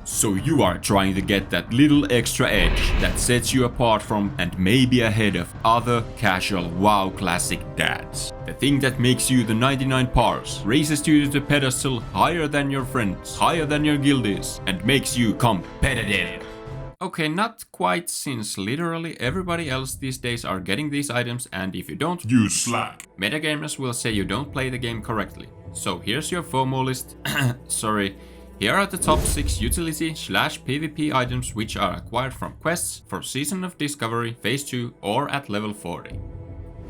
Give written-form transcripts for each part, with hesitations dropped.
So you are trying to get that little extra edge that sets you apart from and maybe ahead of other casual WoW Classic dads. The thing that makes you the 99 pars, raises you to the pedestal higher than your friends, higher than your guildies, and makes you competitive. Okay, not quite, since literally everybody else these days are getting these items, and if you don't, You slack. metagamers will say you don't play the game correctly. So here's your FOMO list. Sorry. Here are the top 6 utility/PvP items which are acquired from quests for Season of Discovery, Phase 2 or at level 40.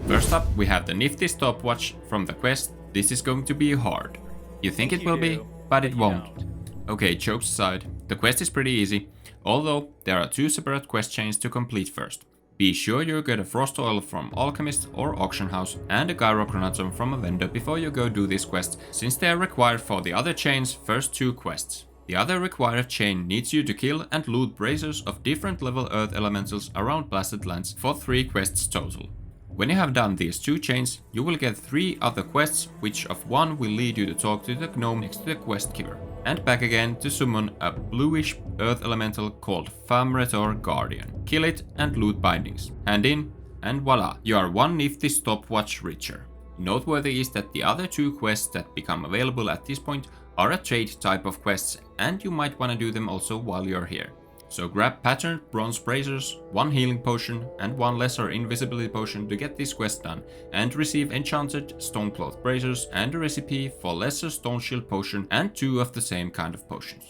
First up, we have the Nifty Stopwatch from the quest. This is going to be hard. You think it will be, but it won't. Okay, jokes aside, the quest is pretty easy, although there are 2 separate quest chains to complete first. Be sure you get a frost oil from Alchemist or Auction House and a Gyrochronatum from a vendor before you go do this quest, since they are required for the other chain's first 2 quests. The other required chain needs you to kill and loot bracers of different level earth elementals around Blasted Lands for 3 quests total. When you have done these 2 chains, you will get 3 other quests, which of one will lead you to talk to the gnome next to the quest giver, and back again to summon a bluish earth elemental called Famretor Guardian. Kill it and loot bindings. Hand in, and voila, you are 1 Nifty Stopwatch richer. Noteworthy is that the other 2 quests that become available at this point are a trade type of quests, and you might want to do them also while you're here. So grab patterned bronze bracers, 1 healing potion and 1 lesser invisibility potion to get this quest done, and receive enchanted stonecloth bracers and a recipe for lesser stone shield potion and 2 of the same kind of potions.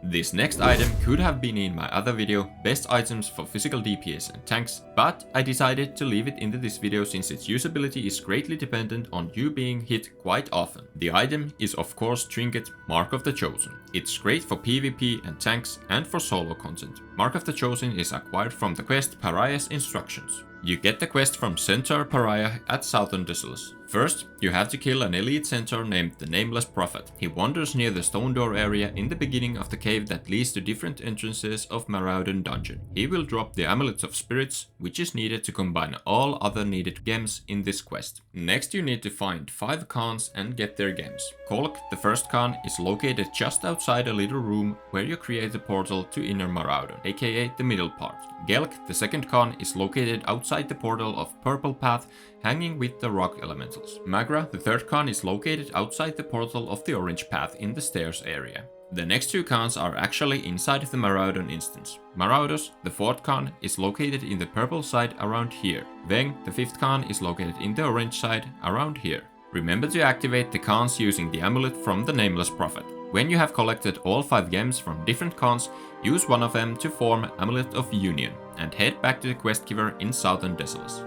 This next item could have been in my other video, best items for physical DPS and tanks, but I decided to leave it into this video since its usability is greatly dependent on you being hit quite often. The item is of course Trinket, Mark of the Chosen. It's great for PvP and tanks and for solo content. Mark of the Chosen is acquired from the quest Pariah's Instructions. You get the quest from Centaur Pariah at Southern Desolace. First, you have to kill an elite centaur named the Nameless Prophet. He wanders near the stone door area in the beginning of the cave that leads to different entrances of Maraudon dungeon. He will drop the Amulet of Spirits, which is needed to combine all other needed gems in this quest. Next, you need to find 5 khans and get their gems. Kolk, the first khan, is located just outside a little room where you create a portal to Inner Maraudon, aka the middle part. Gelk, the second khan, is located outside the portal of Purple Path, hanging with the rock elementals. Magra, the third khan, is located outside the portal of the Orange Path in the stairs area. The next 2 khans are actually inside the Maraudon instance. Maraudos, the fourth khan, is located in the purple side around here. Veng, the 5th khan, is located in the orange side around here. Remember to activate the khans using the amulet from the Nameless Prophet. When you have collected all 5 gems from different khans, use one of them to form Amulet of Union and head back to the quest giver in Southern Desolace.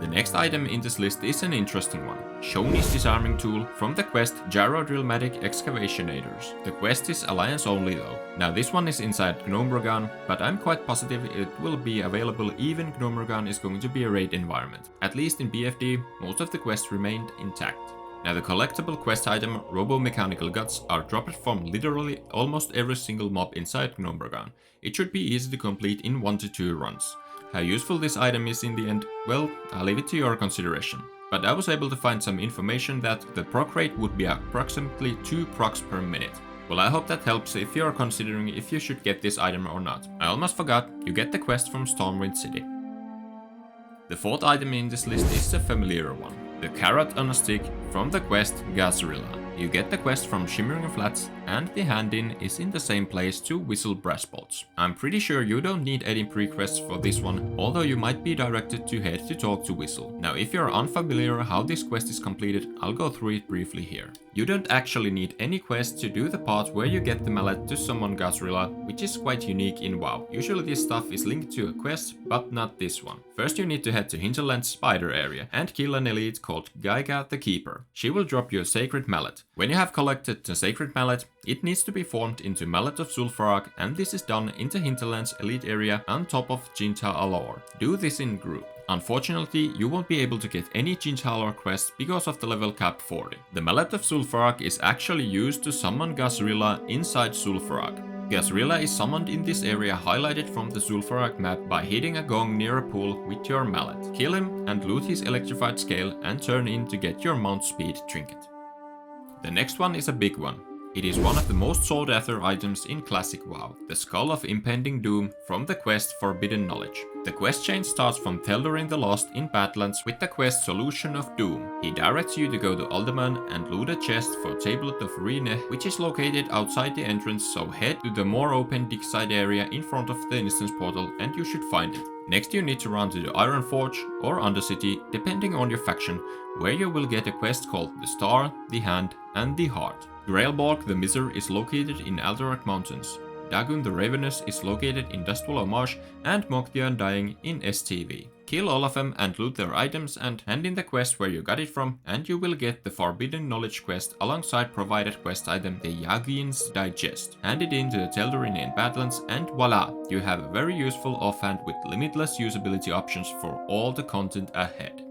The next item in this list is an interesting one, Shoni's Disarming tool from the quest Gyrodrillmatic Excavationators. The quest is Alliance only though. Now this one is inside Gnomeregan, but I'm quite positive it will be available even Gnomeregan is going to be a raid environment. At least in BFD, most of the quests remained intact. Now the collectible quest item Robo-Mechanical Guts are dropped from literally almost every single mob inside Gnomeregan. It should be easy to complete in 1 to 2 runs. How useful this item is in the end, well, I'll leave it to your consideration. But I was able to find some information that the proc rate would be approximately 2 procs per minute. Well, I hope that helps if you're considering if you should get this item or not. I almost forgot, you get the quest from Stormwind City. The 4th item in this list is a familiar one, the Carrot on a Stick from the quest Gazrilla. You get the quest from Shimmering Flats, and the hand-in is in the same place to Whistle Brass Bolts. I'm pretty sure you don't need any pre-quests for this one, although you might be directed to head to talk to Whistle. Now if you're unfamiliar how this quest is completed, I'll go through it briefly here. You don't actually need any quest to do the part where you get the mallet to summon Gazrilla, which is quite unique in WoW. Usually this stuff is linked to a quest, but not this one. First you need to head to Hinterland's spider area and kill an elite called Gaiga the Keeper. She will drop you a sacred mallet. When you have collected the sacred mallet, it needs to be formed into Mallet of Zul'farrak, and this is done in the Hinterland's elite area on top of Jinta Alor. Do this in group. Unfortunately, you won't be able to get any Jintalor quests because of the level cap 40. The Mallet of Zul'farrak is actually used to summon Gazrilla inside Zul'farrak. Gazrilla is summoned in this area highlighted from the Zul'farrak map by hitting a gong near a pool with your mallet. Kill him and loot his electrified scale and turn in to get your mount speed trinket. The next one is a big one. It is one of the most sought after items in Classic WoW, the Skull of Impending Doom from the quest Forbidden Knowledge. The quest chain starts from Tel'Darin the Lost in Badlands with the quest Solution of Doom. He directs you to go to Uldaman and loot a chest for Tablet of Rene, which is located outside the entrance, so head to the more open dig site area in front of the instance portal and you should find it. Next you need to run to the Iron Forge or Undercity, depending on your faction, where you will get a quest called the Star, the Hand and the Heart. Grailborg the Miser is located in Alderak Mountains. Dagon the Ravenous is located in Dustwallow Marsh and Monk the Undying in STV. Kill all of them and loot their items and hand in the quest where you got it from, and you will get the Forbidden Knowledge quest alongside provided quest item the Yagian's Digest. Hand it in to the Tel'Darin in Badlands and voila, you have a very useful offhand with limitless usability options for all the content ahead.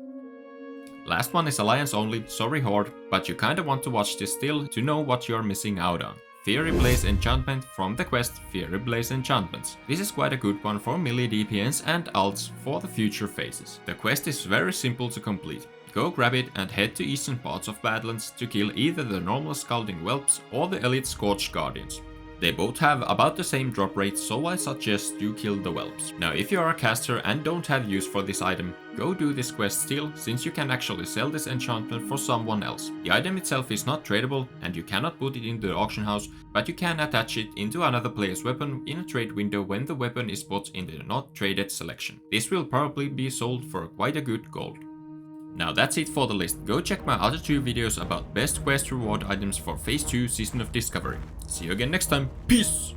Last one is Alliance only, sorry Horde, but you kinda want to watch this still to know what you're missing out on. Fiery Blaze Enchantment from the quest Fiery Blaze Enchantments. This is quite a good one for melee DPS and alts for the future phases. The quest is very simple to complete. Go grab it and head to eastern parts of Badlands to kill either the normal Scalding Whelps or the elite Scorched Guardians. They both have about the same drop rate, so I suggest you kill the whelps. Now if you are a caster and don't have use for this item, go do this quest still, since you can actually sell this enchantment for someone else. The item itself is not tradable and you cannot put it into the auction house, but you can attach it into another player's weapon in a trade window when the weapon is put into the not traded selection. This will probably be sold for quite a good gold. Now that's it for the list. Go check my other 2 videos about best quest reward items for Phase 2 Season of Discovery. See you again next time. Peace!